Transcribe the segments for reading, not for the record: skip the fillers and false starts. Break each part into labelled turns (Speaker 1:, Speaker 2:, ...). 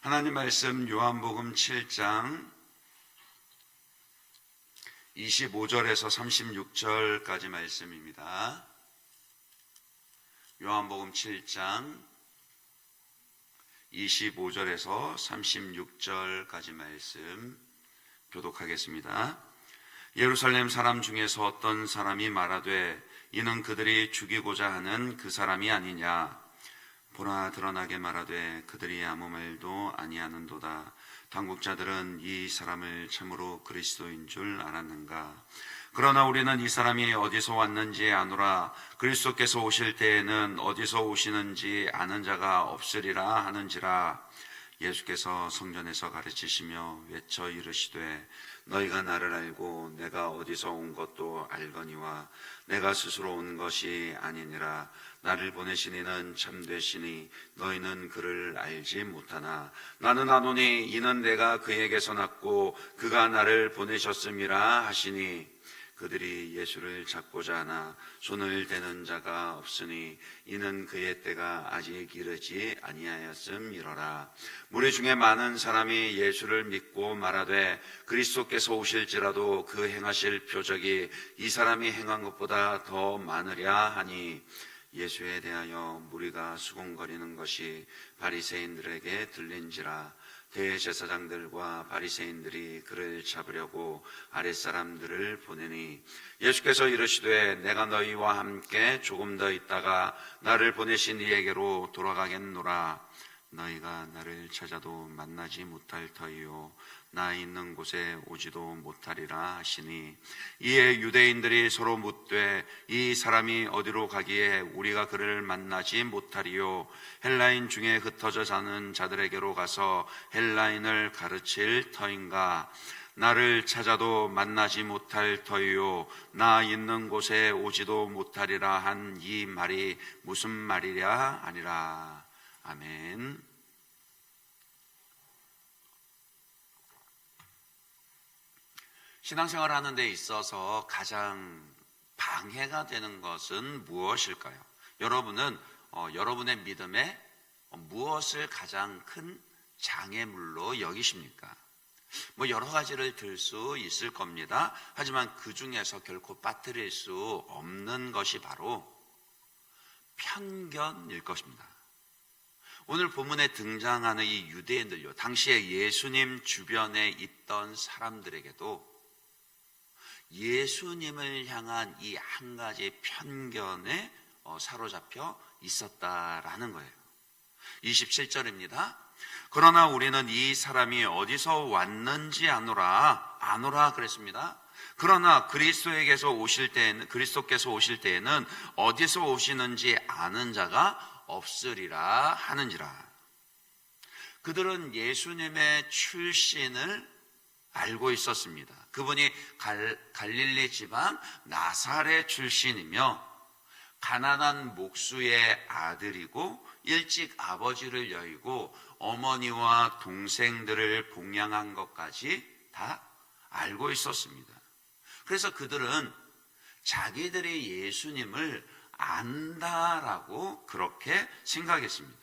Speaker 1: 하나님 말씀 요한복음 7장 25절에서 36절까지 말씀입니다. 요한복음 7장 25절에서 36절까지 말씀 교독하겠습니다. 예루살렘 사람 중에서 어떤 사람이 말하되 이는 그들이 죽이고자 하는 그 사람이 아니냐. 보라 드러나게 말하되 그들이 아무 말도 아니하는도다. 당국자들은 이 사람을 참으로 그리스도인 줄 알았는가. 그러나 우리는 이 사람이 어디서 왔는지 아노라. 그리스도께서 오실 때에는 어디서 오시는지 아는 자가 없으리라 하는지라. 예수께서 성전에서 가르치시며 외쳐 이르시되 너희가 나를 알고 내가 어디서 온 것도 알거니와 내가 스스로 온 것이 아니니라. 나를 보내신 이는 참되시니 너희는 그를 알지 못하나 나는 아노니 이는 내가 그에게서 났고 그가 나를 보내셨음이라 하시니 그들이 예수를 잡고자 하나 손을 대는 자가 없으니 이는 그의 때가 아직 이르지 아니하였음이로라. 무리 중에 많은 사람이 예수를 믿고 말하되 그리스도께서 오실지라도 그 행하실 표적이 이 사람이 행한 것보다 더 많으랴 하니 예수에 대하여 무리가 수군거리는 것이 바리새인들에게 들린지라. 대제사장들과 바리새인들이 그를 잡으려고 아랫사람들을 보내니 예수께서 이르시되 내가 너희와 함께 조금 더 있다가 나를 보내신 이에게로 돌아가겠노라. 너희가 나를 찾아도 만나지 못할 터이요 나 있는 곳에 오지도 못하리라 하시니 이에 유대인들이 서로 묻되 이 사람이 어디로 가기에 우리가 그를 만나지 못하리요. 헬라인 중에 흩어져 사는 자들에게로 가서 헬라인을 가르칠 터인가. 나를 찾아도 만나지 못할 터이요 나 있는 곳에 오지도 못하리라 한 이 말이 무슨 말이랴 아니라. 아멘. 신앙생활 하는 데 있어서 가장 방해가 되는 것은 무엇일까요? 여러분은 여러분의 믿음에 무엇을 가장 큰 장애물로 여기십니까? 여러 가지를 들 수 있을 겁니다. 하지만 그 중에서 결코 빠뜨릴 수 없는 것이 바로 편견일 것입니다. 오늘 본문에 등장하는 이 유대인들요, 당시에 예수님 주변에 있던 사람들에게도 예수님을 향한 이 한 가지 편견에 사로잡혀 있었다라는 거예요. 27절입니다. 그러나 우리는 이 사람이 어디서 왔는지 아노라 그랬습니다. 그러나 그리스도께서 오실 때에는 어디서 오시는지 아는 자가 없으리라 하는지라. 그들은 예수님의 출신을 알고 있었습니다. 그분이 갈릴리 지방 나사렛 출신이며 가난한 목수의 아들이고 일찍 아버지를 여의고 어머니와 동생들을 봉양한 것까지 다 알고 있었습니다. 그래서 그들은 자기들이 예수님을 안다라고 그렇게 생각했습니다.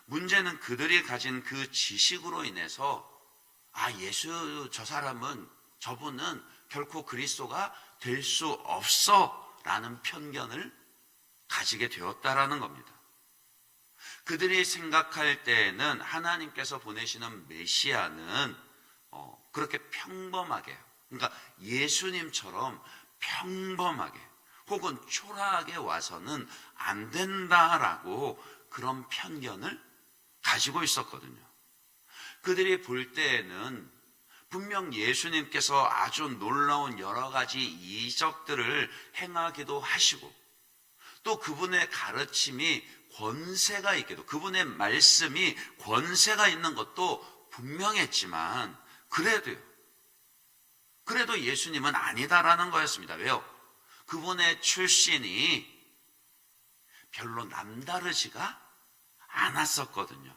Speaker 1: 문제는 그들이 가진 그 지식으로 인해서 저분은 결코 그리스도가 될 수 없어 라는 편견을 가지게 되었다라는 겁니다. 그들이 생각할 때에는 하나님께서 보내시는 메시아는 그렇게 평범하게, 그러니까 예수님처럼 평범하게 혹은 초라하게 와서는 안 된다라고 그런 편견을 가지고 있었거든요. 그들이 볼 때에는 분명 예수님께서 아주 놀라운 여러 가지 이적들을 행하기도 하시고 또 그분의 가르침이 권세가 있게도, 그분의 말씀이 권세가 있는 것도 분명했지만 그래도 예수님은 아니다라는 거였습니다. 왜요? 그분의 출신이 별로 남다르지가 않았었거든요.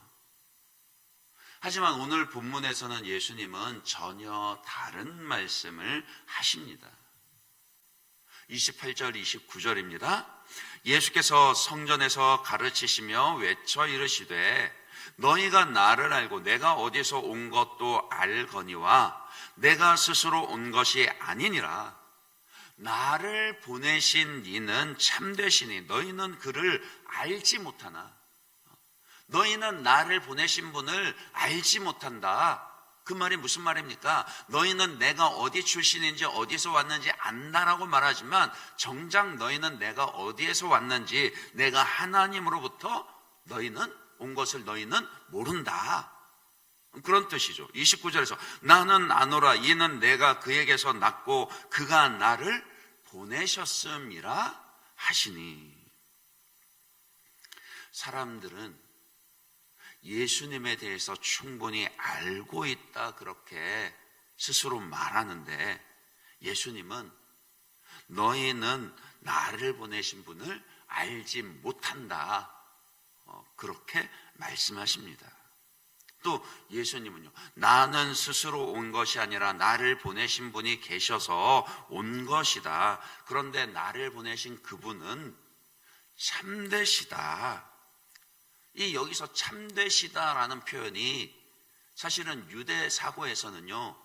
Speaker 1: 하지만 오늘 본문에서는 예수님은 전혀 다른 말씀을 하십니다. 28절 29절입니다. 예수께서 성전에서 가르치시며 외쳐 이르시되 너희가 나를 알고 내가 어디서 온 것도 알거니와 내가 스스로 온 것이 아니니라. 나를 보내신 이는 참되시니 너희는 그를 알지 못하나. 너희는 나를 보내신 분을 알지 못한다. 그 말이 무슨 말입니까? 너희는 내가 어디 출신인지 어디서 왔는지 안다라고 말하지만 정작 너희는 내가 어디에서 왔는지 내가 하나님으로부터 너희는 온 것을 너희는 모른다. 그런 뜻이죠. 29절에서 나는 아노라 이는 내가 그에게서 났고 그가 나를 보내셨음이라 하시니. 사람들은 예수님에 대해서 충분히 알고 있다 그렇게 스스로 말하는데 예수님은 너희는 나를 보내신 분을 알지 못한다 그렇게 말씀하십니다. 또 예수님은요, 나는 스스로 온 것이 아니라 나를 보내신 분이 계셔서 온 것이다. 그런데 나를 보내신 그분은 참되시다. 이 여기서 참되시다라는 표현이 사실은 유대 사고에서는요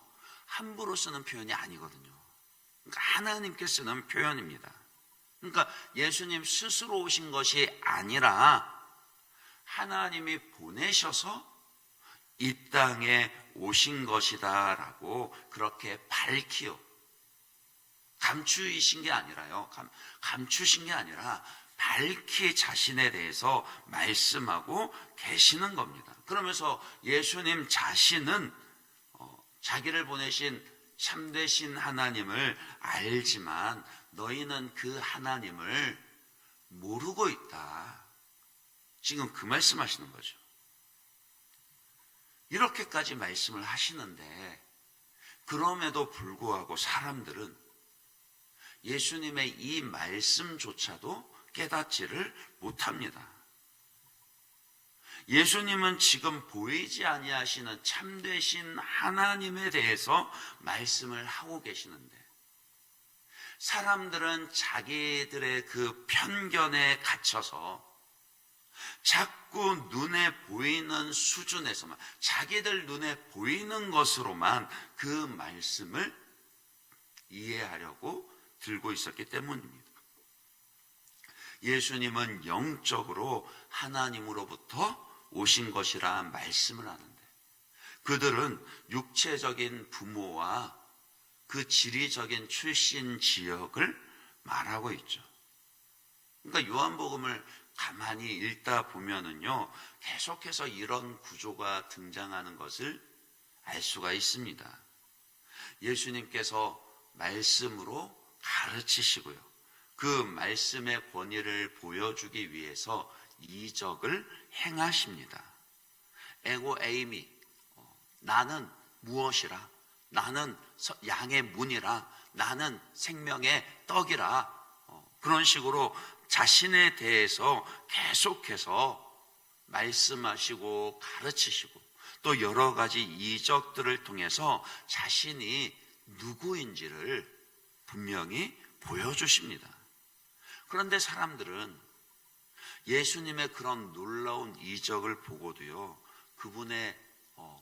Speaker 1: 함부로 쓰는 표현이 아니거든요. 그러니까 하나님께 쓰는 표현입니다. 그러니까 예수님 스스로 오신 것이 아니라 하나님이 보내셔서 이 땅에 오신 것이다라고 그렇게 밝히어 감추신 게 아니라요. 감추신 게 아니라 밝히 자신에 대해서 말씀하고 계시는 겁니다. 그러면서 예수님 자신은 자기를 보내신 참되신 하나님을 알지만 너희는 그 하나님을 모르고 있다. 지금 그 말씀하시는 거죠. 이렇게까지 말씀을 하시는데 그럼에도 불구하고 사람들은 예수님의 이 말씀조차도 깨닫지를 못합니다. 예수님은 지금 보이지 아니하시는 참되신 하나님에 대해서 말씀을 하고 계시는데 사람들은 자기들의 그 편견에 갇혀서 자꾸 눈에 보이는 수준에서만 자기들 눈에 보이는 것으로만 그 말씀을 이해하려고 들고 있었기 때문입니다. 예수님은 영적으로 하나님으로부터 오신 것이라 말씀을 하는데 그들은 육체적인 부모와 그 지리적인 출신 지역을 말하고 있죠. 그러니까 요한복음을 가만히 읽다 보면은요, 계속해서 이런 구조가 등장하는 것을 알 수가 있습니다. 예수님께서 말씀으로 가르치시고요. 그 말씀의 권위를 보여주기 위해서 이적을 행하십니다. 에고 에이미, 나는 무엇이라, 나는 양의 문이라, 나는 생명의 떡이라, 그런 식으로 자신에 대해서 계속해서 말씀하시고 가르치시고 또 여러 가지 이적들을 통해서 자신이 누구인지를 분명히 보여주십니다. 그런데 사람들은 예수님의 그런 놀라운 이적을 보고도요,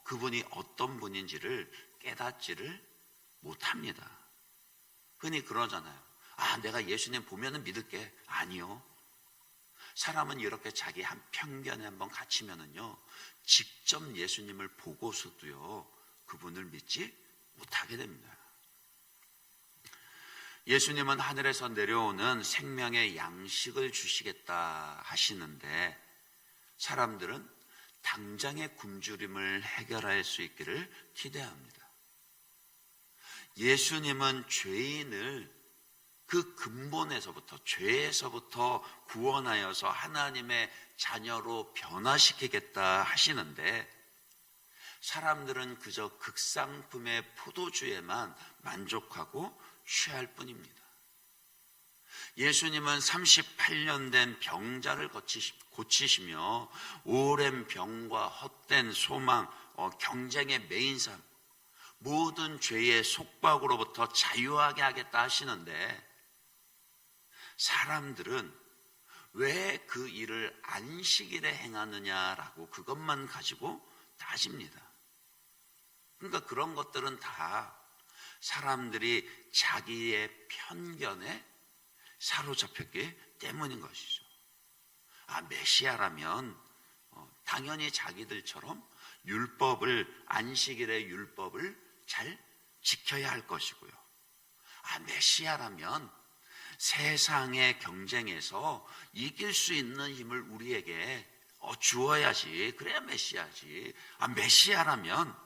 Speaker 1: 그분이 어떤 분인지를 깨닫지를 못합니다. 흔히 그러잖아요. 내가 예수님 보면은 믿을게. 아니요. 사람은 이렇게 자기 한 편견에 한번 갇히면은요, 직접 예수님을 보고서도요, 그분을 믿지 못하게 됩니다. 예수님은 하늘에서 내려오는 생명의 양식을 주시겠다 하시는데 사람들은 당장의 굶주림을 해결할 수 있기를 기대합니다. 예수님은 죄인을 그 근본에서부터 죄에서부터 구원하여서 하나님의 자녀로 변화시키겠다 하시는데 사람들은 그저 극상품의 포도주에만 만족하고 취할 뿐입니다. 예수님은 38년 된 병자를 고치시며 오랜 병과 헛된 소망, 경쟁의 메인 삶, 모든 죄의 속박으로부터 자유하게 하겠다 하시는데 사람들은 왜 그 일을 안식일에 행하느냐라고 그것만 가지고 따집니다. 그러니까 그런 것들은 다 사람들이 자기의 편견에 사로잡혔기 때문인 것이죠. 메시아라면 당연히 자기들처럼 안식일의 율법을 잘 지켜야 할 것이고요. 메시아라면 세상의 경쟁에서 이길 수 있는 힘을 우리에게 주어야지. 그래야 메시아지. 메시아라면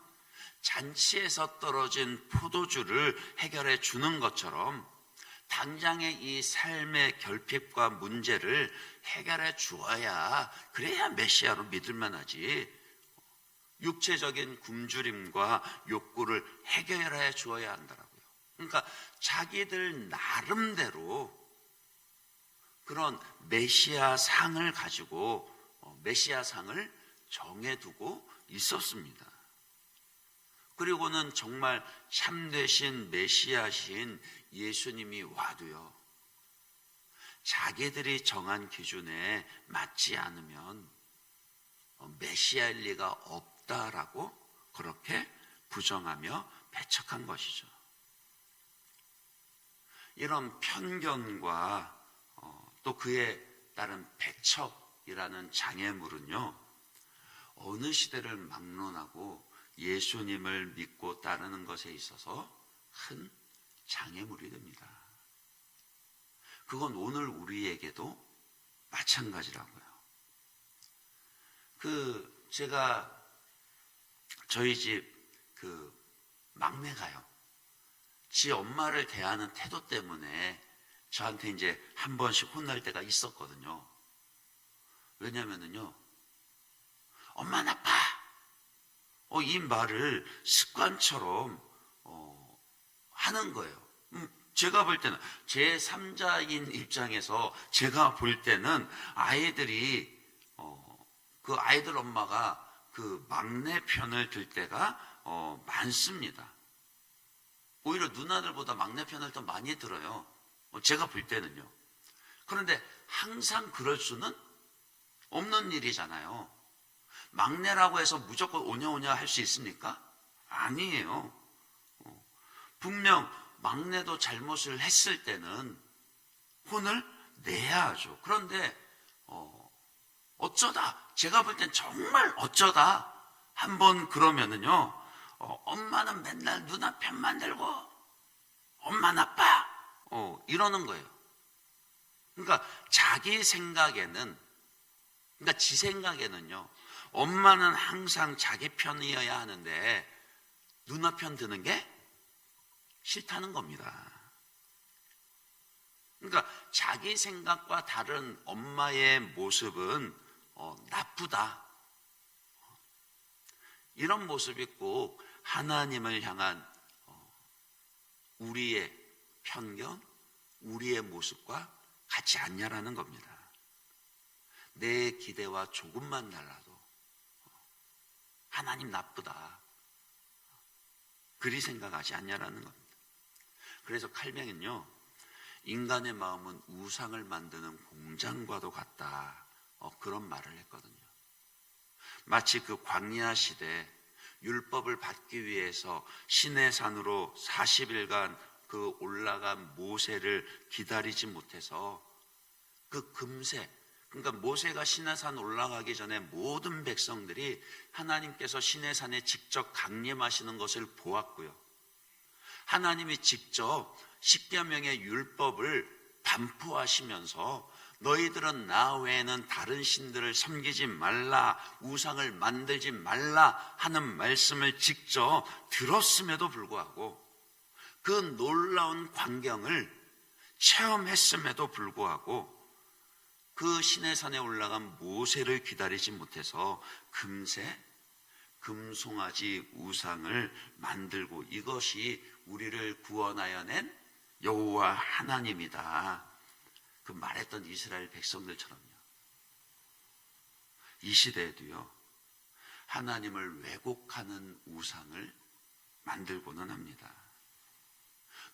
Speaker 1: 잔치에서 떨어진 포도주를 해결해 주는 것처럼 당장의 이 삶의 결핍과 문제를 해결해 주어야, 그래야 메시아로 믿을만 하지. 육체적인 굶주림과 욕구를 해결해 주어야 한다라고요. 그러니까 자기들 나름대로 그런 메시아 상을 가지고 메시아 상을 정해두고 있었습니다. 그리고는 정말 참되신 메시아신 예수님이 와도요, 자기들이 정한 기준에 맞지 않으면 메시아일 리가 없다라고 그렇게 부정하며 배척한 것이죠. 이런 편견과 또 그에 따른 배척이라는 장애물은요, 어느 시대를 막론하고 예수님을 믿고 따르는 것에 있어서 큰 장애물이 됩니다. 그건 오늘 우리에게도 마찬가지라고요. 제가 저희 집 막내가요, 지 엄마를 대하는 태도 때문에 저한테 이제 한 번씩 혼날 때가 있었거든요. 왜냐면은요, 엄마 나빠, 이 말을 습관처럼 하는 거예요. 제가 볼 때는, 제 3자인 입장에서 제가 볼 때는 아이들이 그 아이들 엄마가 그 막내 편을 들 때가 많습니다. 오히려 누나들보다 막내 편을 더 많이 들어요. 제가 볼 때는요. 그런데 항상 그럴 수는 없는 일이잖아요. 막내라고 해서 무조건 오냐오냐 할 수 있습니까? 아니에요. 분명 막내도 잘못을 했을 때는 혼을 내야 하죠. 그런데 어쩌다, 제가 볼 땐 정말 어쩌다 한번 그러면은요, 엄마는 맨날 누나 편만 들고 엄마 나빠 이러는 거예요. 그러니까 자기 생각에는, 그러니까 지 생각에는요, 엄마는 항상 자기 편이어야 하는데 누나 편 드는 게 싫다는 겁니다. 그러니까 자기 생각과 다른 엄마의 모습은 나쁘다, 이런 모습이 꼭 하나님을 향한 우리의 편견, 우리의 모습과 같지 않냐라는 겁니다. 내 기대와 조금만 달라도 하나님 나쁘다, 그리 생각하지 않냐라는 겁니다. 그래서 칼뱅은요, 인간의 마음은 우상을 만드는 공장과도 같다, 그런 말을 했거든요. 마치 그 광야 시대 율법을 받기 위해서 시내산으로 40일간 그 올라간 모세를 기다리지 못해서 그 금세, 그러니까 모세가 시내산 올라가기 전에 모든 백성들이 하나님께서 시내산에 직접 강림하시는 것을 보았고요, 하나님이 직접 십계명의 율법을 반포하시면서 너희들은 나 외에는 다른 신들을 섬기지 말라, 우상을 만들지 말라 하는 말씀을 직접 들었음에도 불구하고, 그 놀라운 광경을 체험했음에도 불구하고 그 시내산에 올라간 모세를 기다리지 못해서 금세 금송아지 우상을 만들고, 이것이 우리를 구원하여 낸 여호와 하나님이다, 그 말했던 이스라엘 백성들처럼요. 이 시대에도요, 하나님을 왜곡하는 우상을 만들고는 합니다.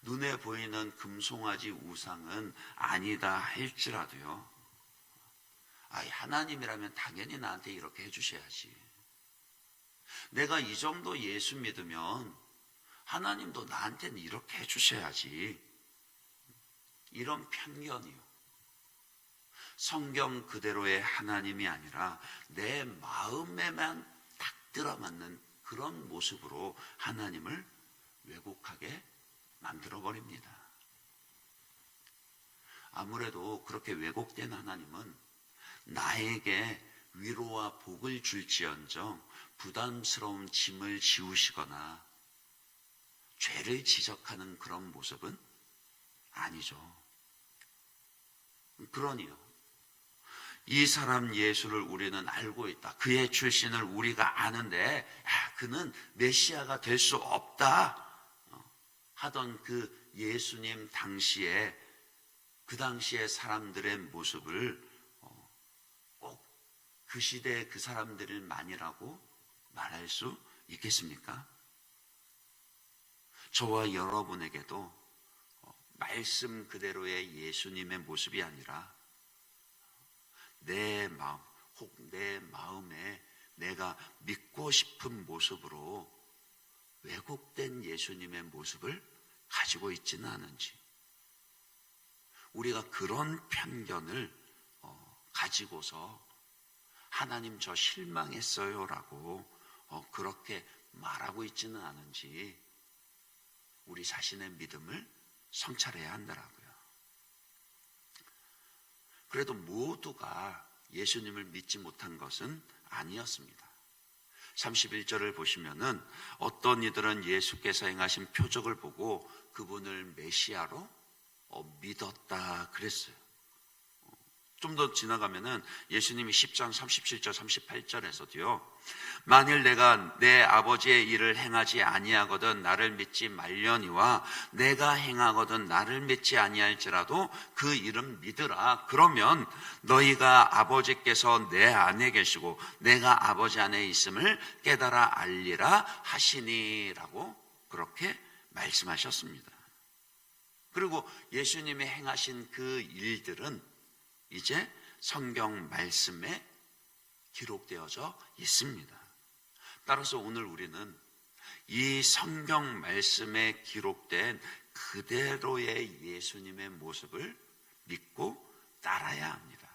Speaker 1: 눈에 보이는 금송아지 우상은 아니다 할지라도요, 하나님이라면 당연히 나한테 이렇게 해주셔야지. 내가 이 정도 예수 믿으면 하나님도 나한테는 이렇게 해주셔야지. 이런 편견이요. 성경 그대로의 하나님이 아니라 내 마음에만 딱 들어맞는 그런 모습으로 하나님을 왜곡하게 만들어버립니다. 아무래도 그렇게 왜곡된 하나님은 나에게 위로와 복을 줄지언정 부담스러운 짐을 지우시거나 죄를 지적하는 그런 모습은 아니죠. 그러니요, 이 사람 예수를 우리는 알고 있다. 그의 출신을 우리가 아는데 그는 메시아가 될 수 없다 하던 그 예수님 당시에, 그 당시의 사람들의 모습을 꼭 그 시대의 그 사람들만이라고 말할 수 있겠습니까? 저와 여러분에게도 말씀 그대로의 예수님의 모습이 아니라 내 마음, 혹 내 마음에 내가 믿고 싶은 모습으로 왜곡된 예수님의 모습을 가지고 있지는 않은지, 우리가 그런 편견을 가지고서 하나님 저 실망했어요 라고 그렇게 말하고 있지는 않은지 우리 자신의 믿음을 성찰해야 한다라고요. 그래도 모두가 예수님을 믿지 못한 것은 아니었습니다. 31절을 보시면은 어떤 이들은 예수께서 행하신 표적을 보고 그분을 메시아로 믿었다 그랬어요. 좀 더 지나가면은 예수님이 10장 37절 38절에서도요, 만일 내가 내 아버지의 일을 행하지 아니하거든 나를 믿지 말려니와 내가 행하거든 나를 믿지 아니할지라도 그 일은 믿으라. 그러면 너희가 아버지께서 내 안에 계시고 내가 아버지 안에 있음을 깨달아 알리라 하시니라고 그렇게 말씀하셨습니다. 그리고 예수님이 행하신 그 일들은 이제 성경 말씀에 기록되어져 있습니다. 따라서 오늘 우리는 이 성경 말씀에 기록된 그대로의 예수님의 모습을 믿고 따라야 합니다.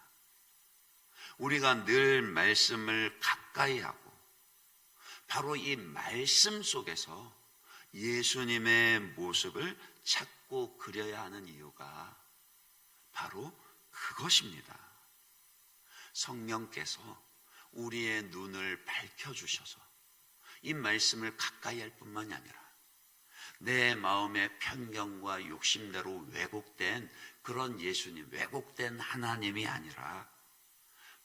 Speaker 1: 우리가 늘 말씀을 가까이 하고 바로 이 말씀 속에서 예수님의 모습을 찾고 그려야 하는 이유가 바로 그것입니다. 성령께서 우리의 눈을 밝혀주셔서 이 말씀을 가까이 할 뿐만이 아니라 내 마음의 편견과 욕심대로 왜곡된 그런 예수님, 왜곡된 하나님이 아니라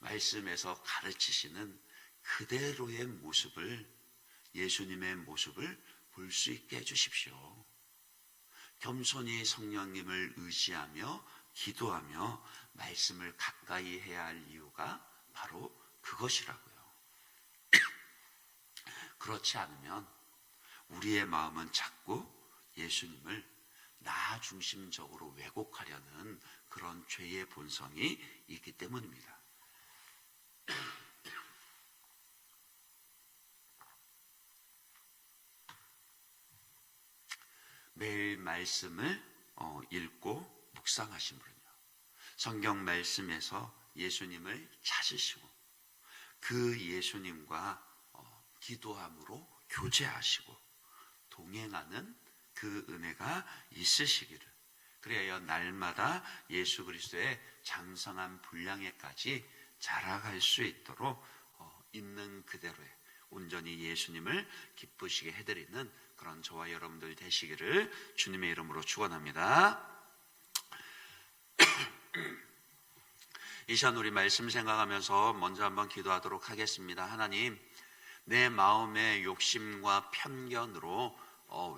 Speaker 1: 말씀에서 가르치시는 그대로의 모습을, 예수님의 모습을 볼 수 있게 해주십시오. 겸손히 성령님을 의지하며 기도하며 말씀을 가까이 해야 할 이유가 바로 그것이라고요. 그렇지 않으면 우리의 마음은 자꾸 예수님을 나 중심적으로 왜곡하려는 그런 죄의 본성이 있기 때문입니다. 매일 말씀을 읽고 묵상하신 분은요, 성경 말씀에서 예수님을 찾으시고 그 예수님과 기도함으로 교제하시고 동행하는 그 은혜가 있으시기를, 그래야 날마다 예수 그리스도의 장성한 분량에까지 자라갈 수 있도록 있는 그대로의 온전히 예수님을 기쁘시게 해드리는 그런 저와 여러분들 되시기를 주님의 이름으로 축원합니다. 이 시간 우리 말씀 생각하면서 먼저 한번 기도하도록 하겠습니다. 하나님, 내 마음의 욕심과 편견으로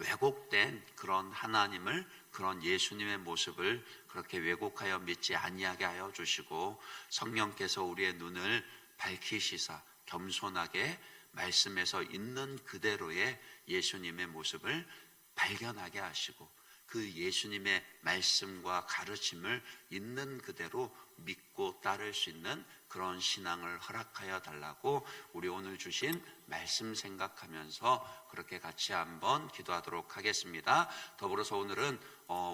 Speaker 1: 왜곡된 그런 하나님을, 그런 예수님의 모습을 그렇게 왜곡하여 믿지 아니하게 하여 주시고, 성령께서 우리의 눈을 밝히시사 겸손하게 말씀에서 있는 그대로의 예수님의 모습을 발견하게 하시고 그 예수님의 말씀과 가르침을 있는 그대로 믿고 따를 수 있는 그런 신앙을 허락하여 달라고 우리 오늘 주신 말씀 생각하면서 그렇게 같이 한번 기도하도록 하겠습니다. 더불어서 오늘은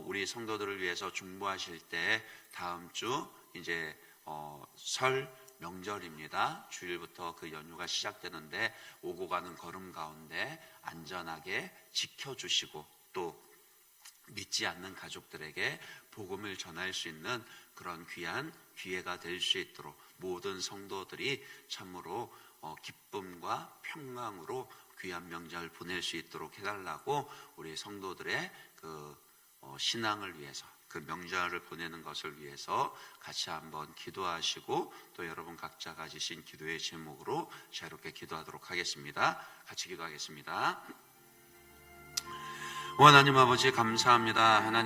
Speaker 1: 우리 성도들을 위해서 중보하실 때 다음 주 이제 설 명절입니다. 주일부터 그 연휴가 시작되는데 오고 가는 걸음 가운데 안전하게 지켜주시고 또 믿지 않는 가족들에게 복음을 전할 수 있는 그런 귀한 기회가 될 수 있도록 모든 성도들이 참으로 기쁨과 평강으로 귀한 명절 보낼 수 있도록 해달라고 우리 성도들의 그 신앙을 위해서 그 명절을 보내는 것을 위해서 같이 한번 기도하시고 또 여러분 각자 가지신 기도의 제목으로 자유롭게 기도하도록 하겠습니다. 같이 기도하겠습니다. 하나님 아버지 감사합니다. 하나님